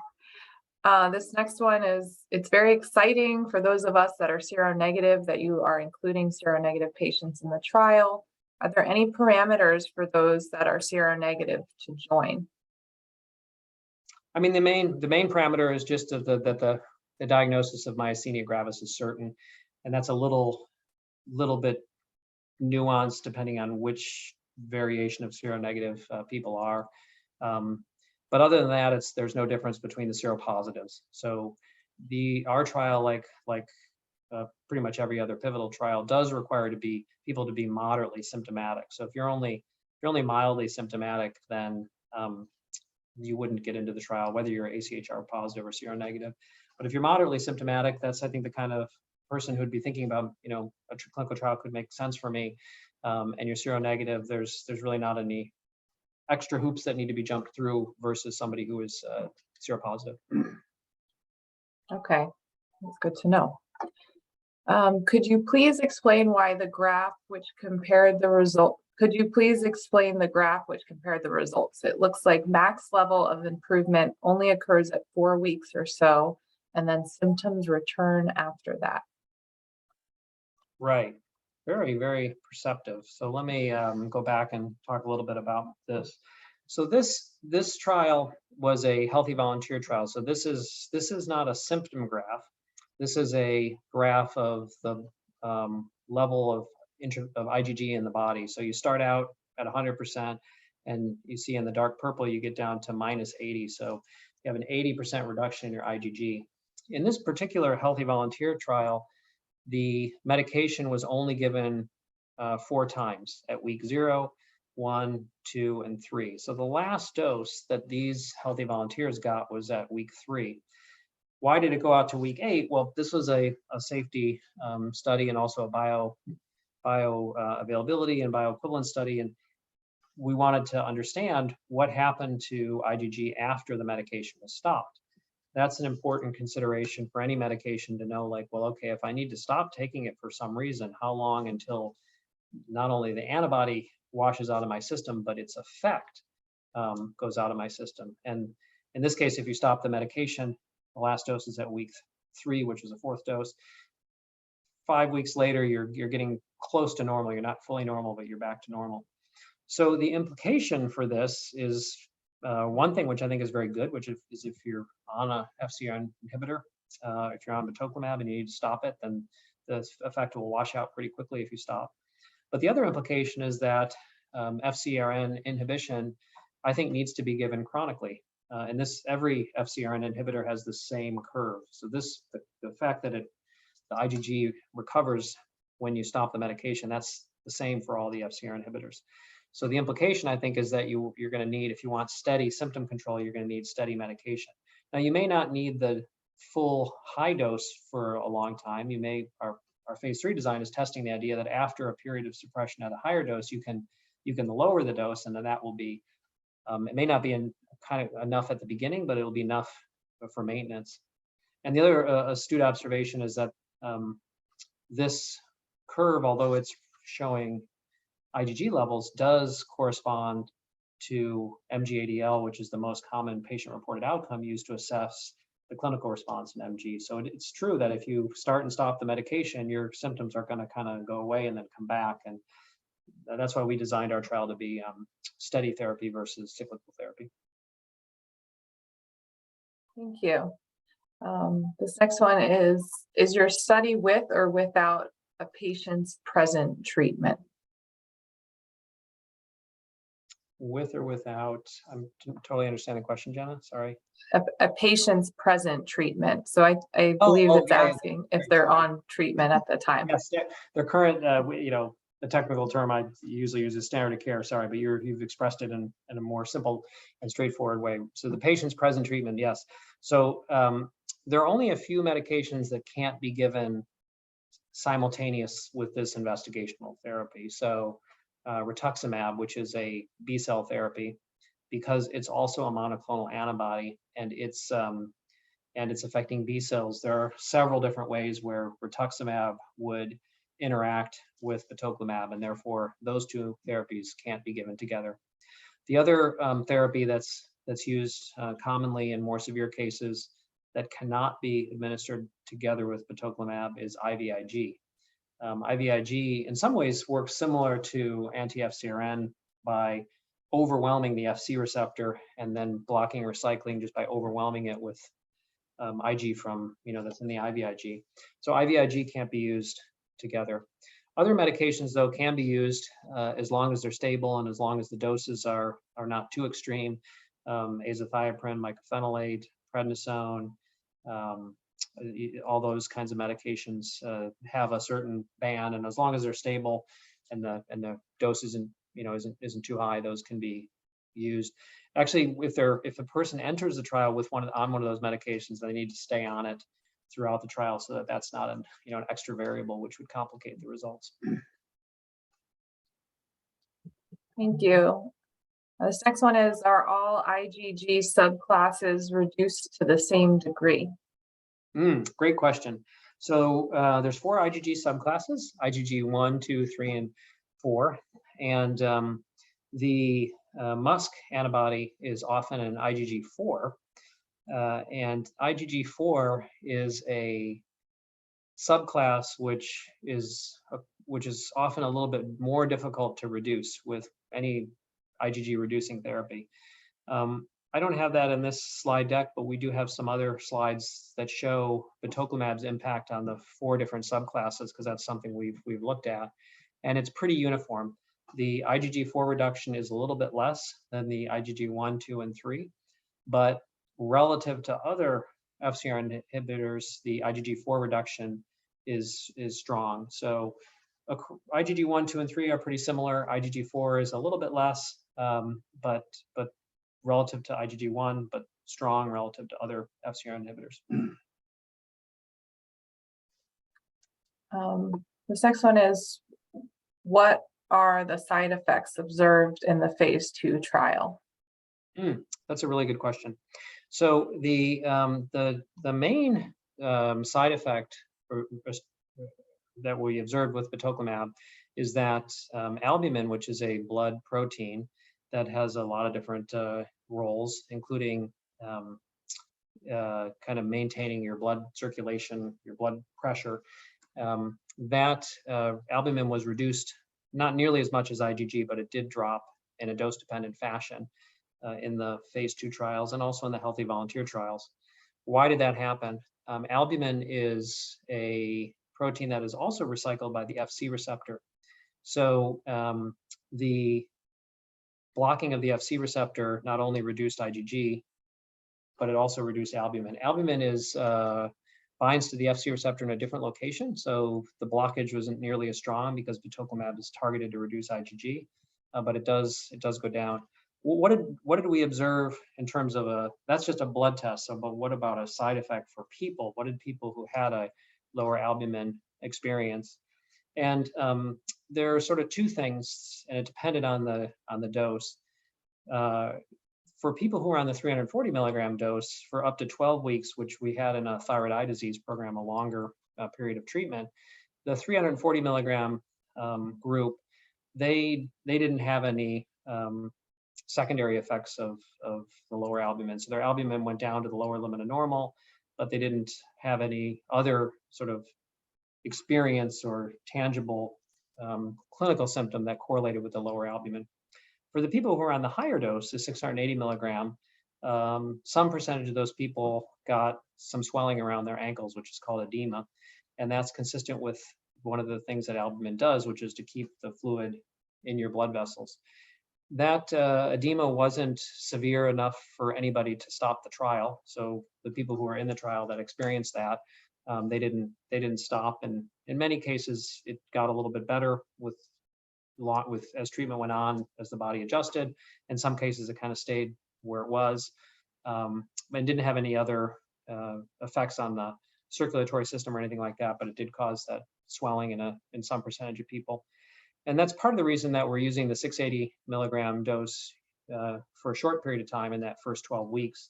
This next one it's very exciting for those of us that are seronegative that you are including seronegative patients in the trial. Are there any parameters for those that are seronegative to join? I mean, the main parameter is just that the diagnosis of myasthenia gravis is certain, and that's a little bit nuanced depending on which variation of seronegative people are. But other than that, there's no difference between the seropositives. So our trial, like pretty much every other pivotal trial, does require people to be moderately symptomatic. So if you're only mildly symptomatic, then you wouldn't get into the trial, whether you're AChR positive or seronegative. But if you're moderately symptomatic, that's, I think, the kind of person who'd be thinking about, a clinical trial could make sense for me. And you're seronegative, there's really not any extra hoops that need to be jumped through versus somebody who is seropositive. Okay, that's good to know. Could you please explain why the graph which compared the result? Could you please explain the graph which compared the results? It looks like max level of improvement only occurs at 4 weeks or so, and then symptoms return after that. Right. Very, very perceptive. So let me go back and talk a little bit about this. So this trial was a healthy volunteer trial. So this is not a symptom graph. This is a graph of the level of IgG in the body. So you start out at 100%, and you see in the dark purple, you get down to -80. So you have an 80% reduction in your IgG. In this particular healthy volunteer trial, the medication was only given 4 times at week 0, 1, 2, and 3. So the last dose that these healthy volunteers got was at week 3. Why did it go out to week 8? Well, this was a safety study and also a bioavailability and bioequivalence study, and we wanted to understand what happened to IgG after the medication was stopped. That's an important consideration for any medication to know, like, well, okay, if I need to stop taking it for some reason, how long until not only the antibody washes out of my system, but its effect goes out of my system. And in this case, if you stop the medication, the last dose is at week 3, which is the 4th dose. 5 weeks later, you're getting close to normal. You're not fully normal, but you're back to normal. So the implication for this is one thing which I think is very good, which is if you're on a FcRn inhibitor, if you're on batoclimab and you need to stop it, then the effect will wash out pretty quickly if you stop. But the other implication is that FcRn inhibition, I think, needs to be given chronically. And every FcRn inhibitor has the same curve. So the fact that the IgG recovers when you stop the medication, that's the same for all the FcRn inhibitors. So the implication, I think, is that you're going to need, if you want steady symptom control, you're going to need steady medication. Now, you may not need the full high dose for a long time. Our phase 3 design is testing the idea that after a period of suppression at a higher dose, you can lower the dose, and then that will be, it may not be kind of enough at the beginning, but it'll be enough for maintenance. And the other astute observation is that this curve, although it's showing IgG levels, does correspond to MG-ADL, which is the most common patient-reported outcome used to assess the clinical response in MG. So it's true that if you start and stop the medication, your symptoms are going to kind of go away and then come back. And that's why we designed our trial to be steady therapy versus cyclical therapy. Thank you. This next one is your study with or without a patient's present treatment? With or without? I totally understand the question, Jenna. Sorry. A patient's present treatment. So I believe it's asking if they're on treatment at the time. Yes, their current, the technical term I usually use is standard of care. Sorry, but you've expressed it in a more simple and straightforward way. So the patient's present treatment, yes. So there are only a few medications that can't be given simultaneous with this investigational therapy. So rituximab, which is a B-cell therapy, because it's also a monoclonal antibody and it's affecting B cells. There are several different ways where rituximab would interact with batoclimab, and therefore those two therapies can't be given together. The other therapy that's used commonly in more severe cases that cannot be administered together with batoclimab is IVIG. IVIG in some ways works similar to anti-FcRn by overwhelming the Fc receptor and then blocking recycling just by overwhelming it with Ig from, that's in the IVIG. So IVIG can't be used together. Other medications, though, can be used as long as they're stable and as long as the doses are not too extreme. Azathioprine, mycophenolate, prednisone, all those kinds of medications have a certain ban, and as long as they're stable and the dose isn't too high, those can be used. Actually, if a person enters the trial with one of those medications, they need to stay on it throughout the trial so that that's not an extra variable which would complicate the results. Thank you. This next one is, are all IgG subclasses reduced to the same degree? Great question. So there's 4 IgG subclasses: IgG 1, 2, 3, and 4. And the MuSK antibody is often an IgG4. And IgG4 is a subclass which is often a little bit more difficult to reduce with any IgG reducing therapy. I don't have that in this slide deck, but we do have some other slides that show batoclimab's impact on the 4 different subclasses, because that's something we've looked at, and it's pretty uniform. The IgG4 reduction is a little bit less than the IgG 1, 2, and 3, but relative to other FcRn inhibitors, the IgG4 reduction is strong. So IgG 1, 2, and 3 are pretty similar. IgG4 is a little bit less, but relative to IgG1, but strong relative to other FcRn inhibitors. This next one is, what are the side effects observed in the phase 2 trial? That's a really good question. So the main side effect that we observed with batoclimab is that albumin, which is a blood protein that has a lot of different roles, including kind of maintaining your blood circulation, your blood pressure, that albumin was reduced not nearly as much as IgG, but it did drop in a dose-dependent fashion in the phase 2 trials and also in the healthy volunteer trials. Why did that happen? Albumin is a protein that is also recycled by the Fc receptor. So the blocking of the Fc receptor not only reduced IgG, but it also reduced albumin. Albumin binds to the Fc receptor in a different location, so the blockage wasn't nearly as strong because batoclimab is targeted to reduce IgG, but it does go down. What did we observe in terms of that's just a blood test, so but what about a side effect for people? What did people who had a lower albumin experience? And there are sort of 2 things, and it depended on the dose. For people who are on the 340 milligram dose for up to 12 weeks, which we had in a thyroid eye disease program, a longer period of treatment, the 340 milligram group, they didn't have any secondary effects of the lower albumin. So their albumin went down to the lower limit of normal, but they didn't have any other sort of experience or tangible clinical symptom that correlated with the lower albumin. For the people who are on the higher dose, the 680 milligram, some percentage of those people got some swelling around their ankles, which is called edema. And that's consistent with one of the things that albumin does, which is to keep the fluid in your blood vessels. That edema wasn't severe enough for anybody to stop the trial. So the people who were in the trial that experienced that, they didn't stop. And in many cases, it got a little bit better as treatment went on, as the body adjusted. In some cases, it kind of stayed where it was, and didn't have any other effects on the circulatory system or anything like that, but it did cause that swelling in some percentage of people. And that's part of the reason that we're using the 680 milligram dose for a short period of time in that first 12 weeks,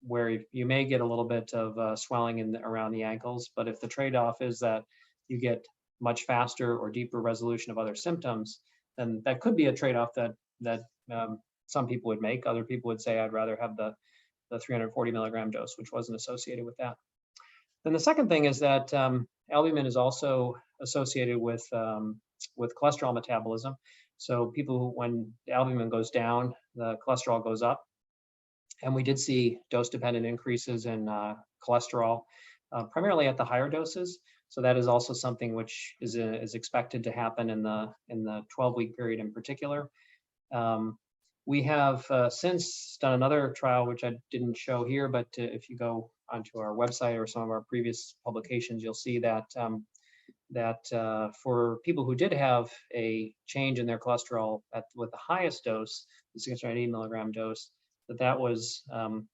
where you may get a little bit of swelling around the ankles, but if the trade-off is that you get much faster or deeper resolution of other symptoms, then that could be a trade-off that some people would make. Other people would say, I'd rather have the 340 milligram dose, which wasn't associated with that. Then the second thing is that albumin is also associated with cholesterol metabolism. So people who, when albumin goes down, the cholesterol goes up. And we did see dose-dependent increases in cholesterol, primarily at the higher doses. So that is also something which is expected to happen in the 12-week period in particular. We have since done another trial, which I didn't show here, but if you go onto our website or some of our previous publications, you'll see that for people who did have a change in their cholesterol with the highest dose, the 680 milligram dose, that was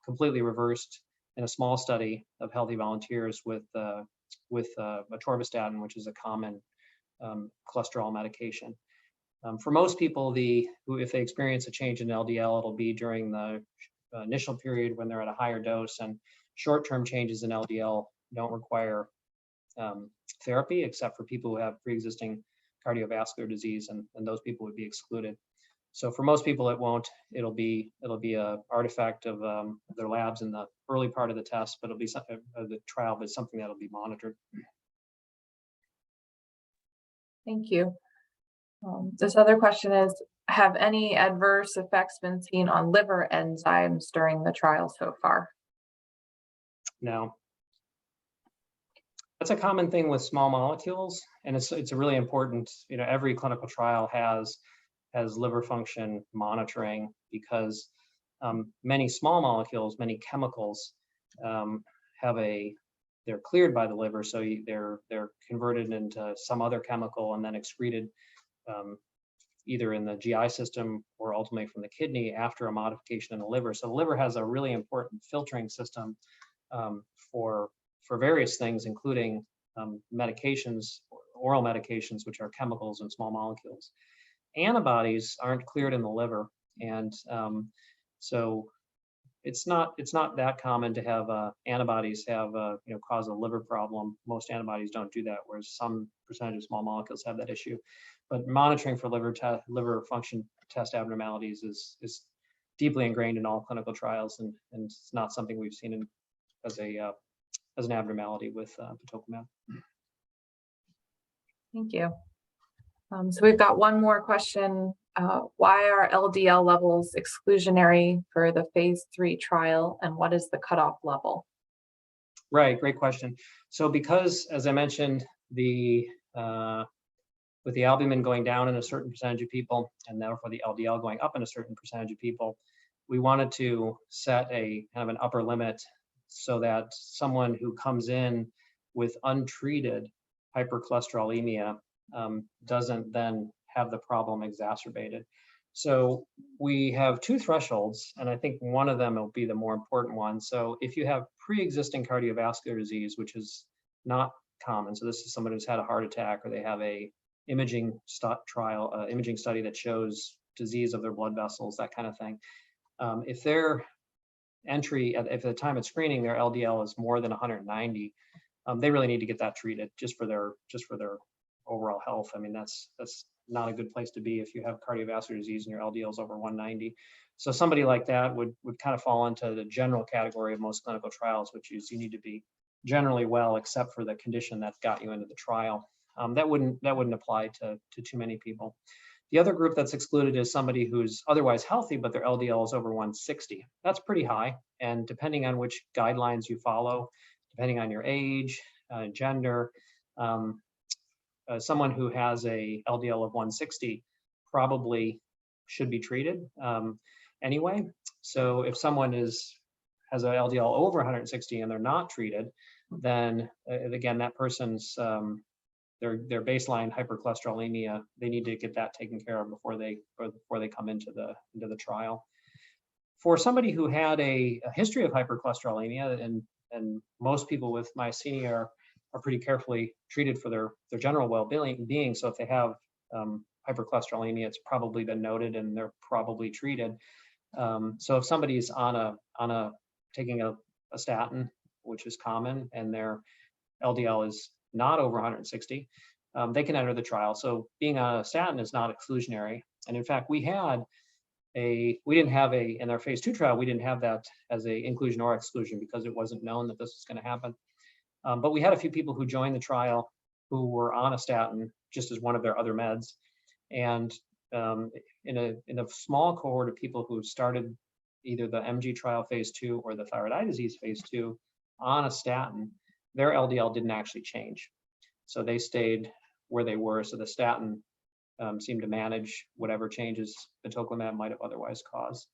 completely reversed in a small study of healthy volunteers with atorvastatin, which is a common cholesterol medication. For most people, if they experience a change in LDL, it'll be during the initial period when they're at a higher dose, and short-term changes in LDL don't require therapy, except for people who have pre-existing cardiovascular disease, and those people would be excluded. So for most people, it won't. It'll be a artifact of their labs in the early part of the test, but it'll be something of the trial, but something that'll be monitored. Thank you. This other question is, have any adverse effects been seen on liver enzymes during the trial so far? No. That's a common thing with small molecules, and it's a really important, every clinical trial has liver function monitoring, because many small molecules, many chemicals they're cleared by the liver, so they're converted into some other chemical and then excreted either in the GI system or ultimately from the kidney after a modification in the liver. So the liver has a really important filtering system for various things, including medications, oral medications, which are chemicals and small molecules. Antibodies aren't cleared in the liver, and so it's not that common to have antibodies have cause a liver problem. Most antibodies don't do that, whereas some percentage of small molecules have that issue. But monitoring for liver function test abnormalities is deeply ingrained in all clinical trials, and it's not something we've seen as an abnormality with batoclimab. Thank you. So we've got one more question. Why are LDL levels exclusionary for the phase 3 trial, and what is the cutoff level? Right, great question. So because, as I mentioned, with the albumin going down in a certain percentage of people, and therefore the LDL going up in a certain percentage of people, we wanted to set a kind of an upper limit so that someone who comes in with untreated hypercholesterolemia doesn't then have the problem exacerbated. So we have two thresholds, and I think one of them will be the more important one. So if you have pre-existing cardiovascular disease, which is not common, so this is someone who's had a heart attack, or they have a imaging study that shows disease of their blood vessels, that kind of thing. If their entry at the time of screening, their LDL is more than 190, they really need to get that treated just for their overall health. I mean, that's not a good place to be if you have cardiovascular disease and your LDL is over 190. So somebody like that would kind of fall into the general category of most clinical trials, which is you need to be generally well, except for the condition that got you into the trial. That wouldn't apply to too many people. The other group that's excluded is somebody who's otherwise healthy, but their LDL is over 160. That's pretty high, and depending on which guidelines you follow, depending on your age, gender, someone who has a LDL of 160 probably should be treated anyway. So if someone has an LDL over 160 and they're not treated, then again, that person's their baseline hypercholesterolemia, they need to get that taken care of before they come into the trial. For somebody who had a history of hypercholesterolemia, and most people with myasthenia are pretty carefully treated for their general well-being. So if they have hypercholesterolemia, it's probably been noted and they're probably treated. So if somebody's taking a statin, which is common, and their LDL is not over 160, they can enter the trial. So being on a statin is not exclusionary. And in fact, we didn't have in our phase 2 trial, we didn't have that as a inclusion or exclusion because it wasn't known that this was going to happen. But we had a few people who joined the trial who were on a statin just as one of their other meds. And in a small cohort of people who started either the MG trial phase 2 or the thyroid eye disease phase 2 on a statin, their LDL didn't actually change. So they stayed where they were. So the statin seemed to manage whatever changes batoclimab might have otherwise caused.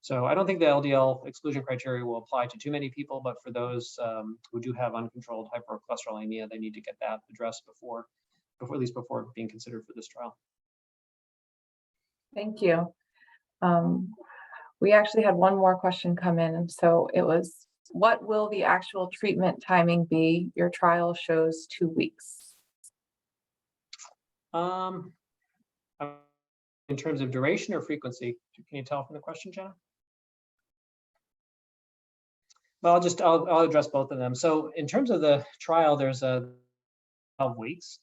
So I don't think the LDL exclusion criteria will apply to too many people, but for those who do have uncontrolled hypercholesterolemia, they need to get that addressed before at least before being considered for this trial. Thank you. We actually had one more question come in, and so it was, what will the actual treatment timing be? Your trial shows 2 weeks. In terms of duration or frequency, can you tell from the question, Jenna? Well, I'll address both of them. So in terms of the trial, there's a 12 weeks,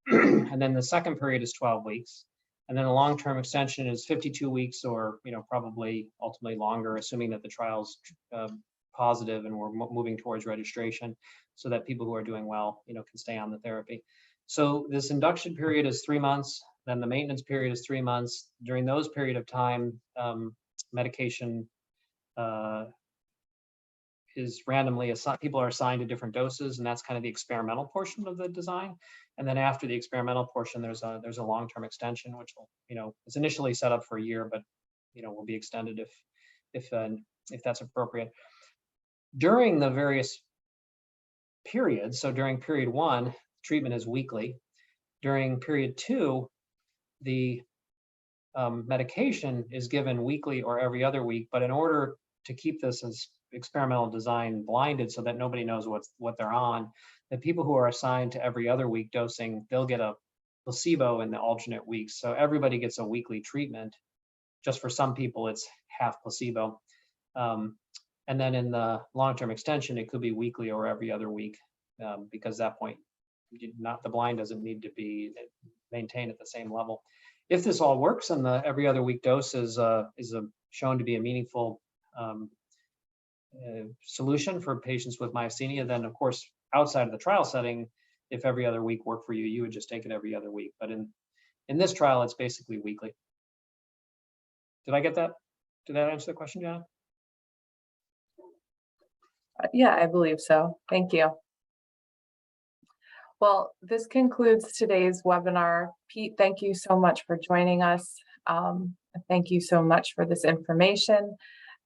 and then the second period is 12 weeks. And then a long-term extension is 52 weeks, or probably ultimately longer, assuming that the trial's positive and we're moving towards registration, so that people who are doing well, can stay on the therapy. So this induction period is 3 months. Then the maintenance period is 3 months. During those period of time, medication is randomly assigned. People are assigned to different doses, and that's kind of the experimental portion of the design. And then after the experimental portion, there's a long-term extension, which will, it's initially set up for a year, but will be extended if that's appropriate. During the various periods, so during period 1, treatment is weekly. During period 2, the medication is given weekly or every other week, but in order to keep this as experimental design blinded so that nobody knows what they're on, the people who are assigned to every other week dosing, they'll get a placebo in the alternate weeks. So everybody gets a weekly treatment. Just for some people, it's half placebo. And then in the long-term extension, it could be weekly or every other week, because at that point, the blind doesn't need to be maintained at the same level. If this all works and the every other week dose is shown to be a meaningful solution for patients with myasthenia, then of course, outside of the trial setting, if every other week worked for you, you would just take it every other week. But in this trial, it's basically weekly. Did I get that? Did that answer the question, John? Yeah, I believe so. Thank you. Well, this concludes today's webinar. Pete, thank you so much for joining us. Thank you so much for this information.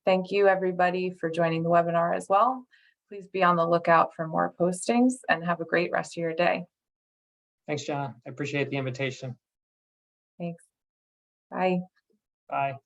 Thank you, everybody, for joining the webinar as well. Please be on the lookout for more postings, and have a great rest of your day. Thanks, John. I appreciate the invitation. Thanks. Bye. Bye.